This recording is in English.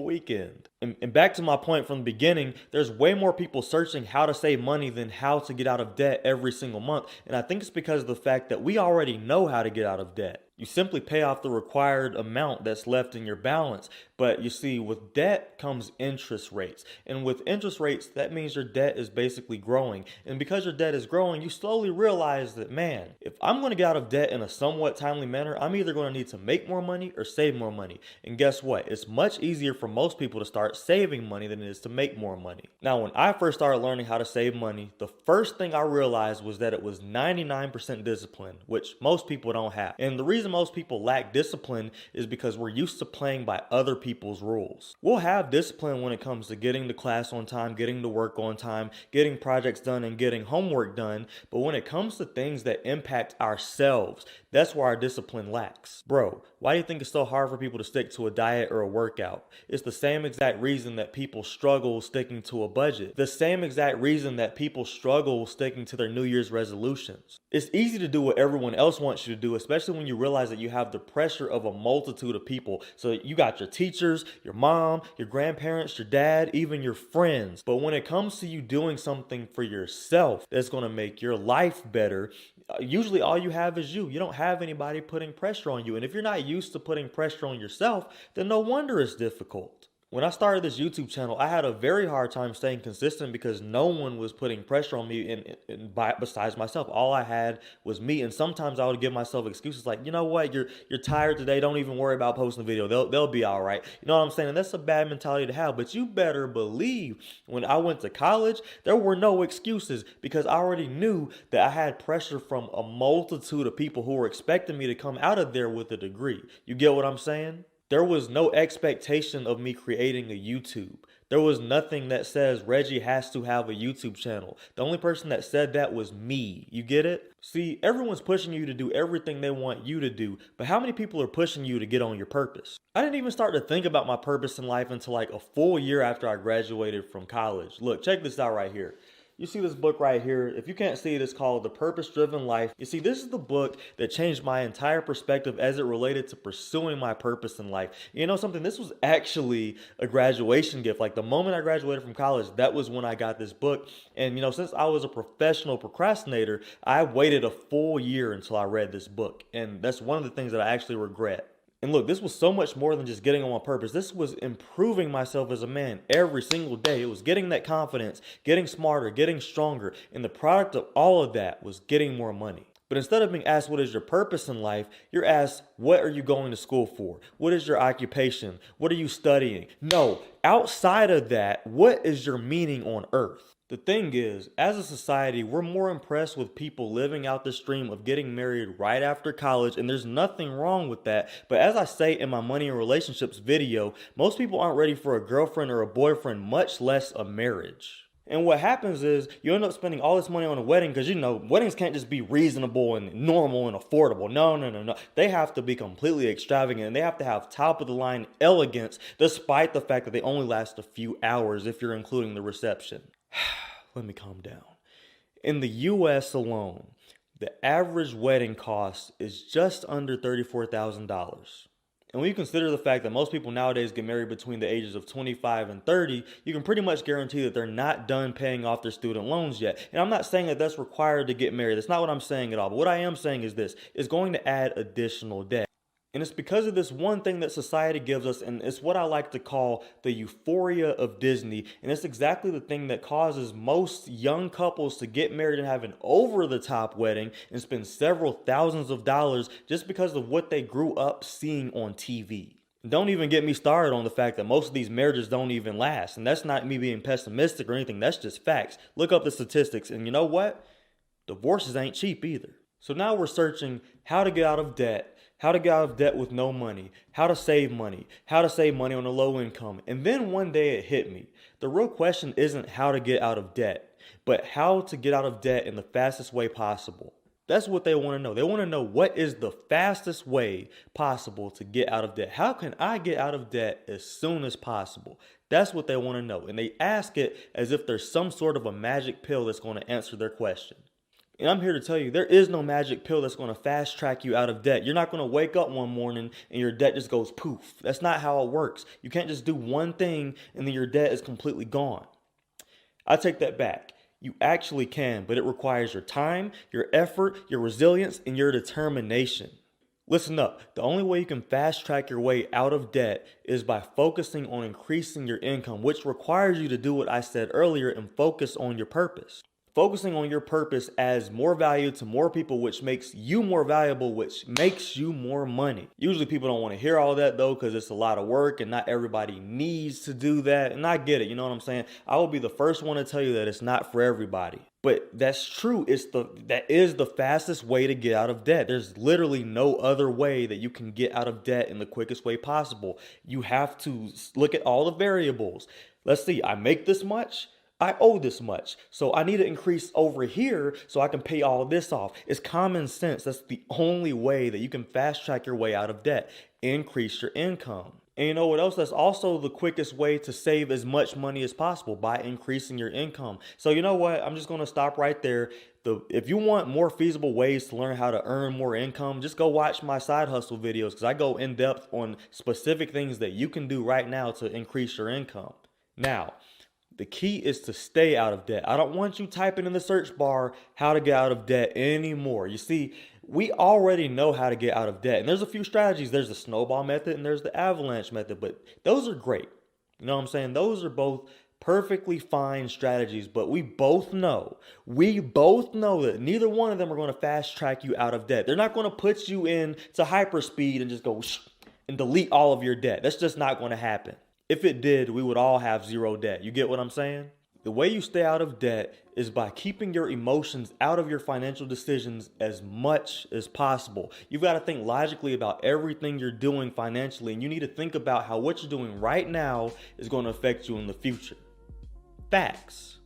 weekend. And back to my point from the beginning, there's way more people searching how to save money than how to get out of debt every single month. And I think it's because of the fact that we already know how to get out of debt. You simply pay off the required amount that's left in your balance. But you see, with debt comes interest rates. And with interest rates, that means your debt is basically growing. And because your debt is growing, you slowly realize that, man, if I'm going to get out of debt in a somewhat timely manner, I'm either going to need to make more money or save more money. And guess what? It's much easier for most people to start saving money than it is to make more money. Now, when I first started learning how to save money, the first thing I realized was that it was 99% discipline, which most people don't have. And the reason most people lack discipline is because we're used to playing by other people's rules. We'll have discipline when it comes to getting to class on time, getting to work on time, getting projects done, and getting homework done. But when it comes to things that impact ourselves, that's where our discipline lacks. Bro, why do you think it's so hard for people to stick to a diet or a workout? It's the same exact reason that people struggle sticking to a budget. The same exact reason that people struggle sticking to their New Year's resolutions. It's easy to do what everyone else wants you to do, especially when you realize that you have the pressure of a multitude of people. So you got your teachers, your mom, your grandparents, your dad, even your friends. But when it comes to you doing something for yourself that's going to make your life better, usually all you have is you. You don't have anybody putting pressure on you. And if you're not used to putting pressure on yourself, then no wonder it's difficult. When I started this YouTube channel, I had a very hard time staying consistent because no one was putting pressure on me besides myself. All I had was me. And sometimes I would give myself excuses like, you know what, you're tired today. Don't even worry about posting a video. They'll be all right. You know what I'm saying? And that's a bad mentality to have. But you better believe when I went to college, there were no excuses because I already knew that I had pressure from a multitude of people who were expecting me to come out of there with a degree. You get what I'm saying? There was no expectation of me creating a YouTube. There was nothing that says Reggie has to have a YouTube channel. The only person that said that was me. You get it? See, everyone's pushing you to do everything they want you to do, but how many people are pushing you to get on your purpose? I didn't even start to think about my purpose in life until like a full year after I graduated from college. Look, check this out right here. You see this book right here. If you can't see it, it's called The Purpose-Driven Life. You see, this is the book that changed my entire perspective as it related to pursuing my purpose in life. You know something? This was actually a graduation gift. Like the moment I graduated from college, that was when I got this book. And you know, since I was a professional procrastinator, I waited a full year until I read this book. And that's one of the things that I actually regret. And look, this was so much more than just getting on my purpose. This was improving myself as a man every single day. It was getting that confidence, getting smarter, getting stronger. And the product of all of that was getting more money. But instead of being asked, what is your purpose in life? You're asked, what are you going to school for? What is your occupation? What are you studying? No, outside of that, what is your meaning on earth? The thing is, as a society, we're more impressed with people living out this dream of getting married right after college, and there's nothing wrong with that. But as I say in my Money and Relationships video, most people aren't ready for a girlfriend or a boyfriend, much less a marriage. And what happens is you end up spending all this money on a wedding because, you know, weddings can't just be reasonable and normal and affordable. No. They have to be completely extravagant and they have to have top of the line elegance despite the fact that they only last a few hours if you're including the reception. Let me calm down. In the US alone, the average wedding cost is just under $34,000. And when you consider the fact that most people nowadays get married between the ages of 25 and 30, you can pretty much guarantee that they're not done paying off their student loans yet. And I'm not saying that that's required to get married. That's not what I'm saying at all. But what I am saying is this: it's going to add additional debt. And it's because of this one thing that society gives us, and it's what I like to call the euphoria of Disney. And it's exactly the thing that causes most young couples to get married and have an over-the-top wedding and spend several thousands of dollars just because of what they grew up seeing on TV. Don't even get me started on the fact that most of these marriages don't even last. And that's not me being pessimistic or anything. That's just facts. Look up the statistics. And you know what? Divorces ain't cheap either. So now we're searching how to get out of debt, how to get out of debt with no money, how to save money on a low income. And then one day it hit me. The real question isn't how to get out of debt, but how to get out of debt in the fastest way possible. That's what they want to know. They want to know, what is the fastest way possible to get out of debt? How can I get out of debt as soon as possible? That's what they want to know. And they ask it as if there's some sort of a magic pill that's going to answer their question. And I'm here to tell you, there is no magic pill that's going to fast track you out of debt. You're not going to wake up one morning and your debt just goes poof. That's not how it works. You can't just do one thing and then your debt is completely gone. I take that back. You actually can, but it requires your time, your effort, your resilience, and your determination. Listen up. The only way you can fast track your way out of debt is by focusing on increasing your income, which requires you to do what I said earlier and focus on your purpose. Focusing on your purpose adds more value to more people, which makes you more valuable, which makes you more money. Usually people don't want to hear all that though, because it's a lot of work and not everybody needs to do that. And I get it, you know what I'm saying? I will be the first one to tell you that it's not for everybody. But that's true. That is the fastest way to get out of debt. There's literally no other way that you can get out of debt in the quickest way possible. You have to look at all the variables. Let's see, I make this much. I owe this much. So I need to increase over here so I can pay all of this off. It's common sense. That's the only way that you can fast track your way out of debt. Increase your income. And you know what else? That's also the quickest way to save as much money as possible, by increasing your income. So you know what? I'm just going to stop right there. If you want more feasible ways to learn how to earn more income, just go watch my side hustle videos, because I go in depth on specific things that you can do right now to increase your income. Now, the key is to stay out of debt. I don't want you typing in the search bar how to get out of debt anymore. You see, we already know how to get out of debt. And there's a few strategies. There's the snowball method and there's the avalanche method. But those are great. You know what I'm saying? Those are both perfectly fine strategies. But we both know that neither one of them are going to fast track you out of debt. They're not going to put you into hyperspeed and just go and delete all of your debt. That's just not going to happen. If it did, we would all have zero debt. You get what I'm saying? The way you stay out of debt is by keeping your emotions out of your financial decisions as much as possible. You've got to think logically about everything you're doing financially, and you need to think about how what you're doing right now is going to affect you in the future. Facts.